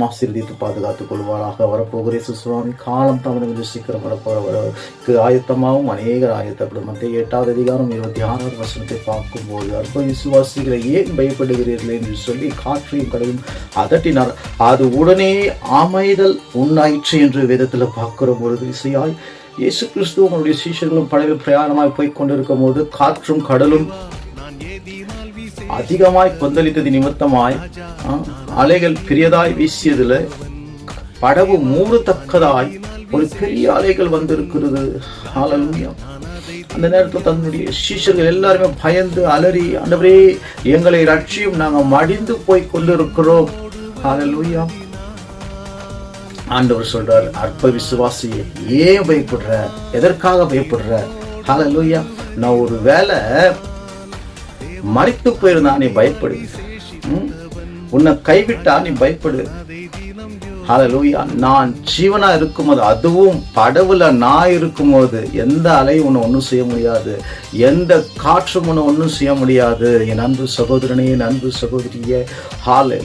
ஆசீர்வதித்து பாதுகாத்துக் கொள்வாராக. வரப்போகிற சுவாமி காலம் தாமதம் சீக்கிரம் வரப்போறவருக்கு ஆயத்தமாகவும் அநேகர் ஆயத்தப்படும். மத்திய 8வது அதிகாரம் 26வது வசனத்தை பார்க்கும்போது, அற்ப விசுவாசிகளை ஏன் பயப்படுகிறீர்கள் என்று சொல்லி காற்றையும் கடலும் அதட்டினார், அது உடனே அமைதல் உண்டாயிற்று என்று வேதத்தில் பார்க்கிற பொழுது இசையாய் இயேசு கிறிஸ்து அவனுடைய சீஷர்களும் படகில் பிரயாணமாய் போய் கொண்டிருக்கும் போது காற்றும் கடலும் அதிகமாய் கொந்தளித்தது நிமித்தமாய் அலைகள் பெரியதாய் வீசியதுல படகு மூடத்தக்கதாய் ஒரு பெரிய அலைகள் வந்திருக்கிறது. ஹல்லேலூயா. அந்த நேரத்தில் தன்னுடைய சீஷர்கள் எல்லாருமே பயந்து அலறி, ஆண்டவரே எங்களை ரட்சியும், நாங்கள் மடிந்து போய் கொண்டிருக்கிறோம். ஹல்லேலூயா. ஆண்டவர் சொல்றார், அற்ப விசுவாசியே ஏன் பயப்படுற, எதற்காக பயப்படுற? ஹல்லேலூயா. நான் ஒரு வேளை மறித்து போயிருந்தா நீ பயப்படு, உன்னை கைவிட்டா நீ பயப்படு. ஹல்லேலூயா. நான் ஜீவனா இருக்கும்போது, அதுவும் படவுல நான் இருக்கும்போது எந்த அலையும் உன்னை ஒன்றும் செய்ய முடியாது, எந்த காற்றும் உன்னை ஒன்றும் செய்ய முடியாது. என் அன்பு சகோதரனே, என் அன்பு சகோதரியே, ஹல்லேலூயா.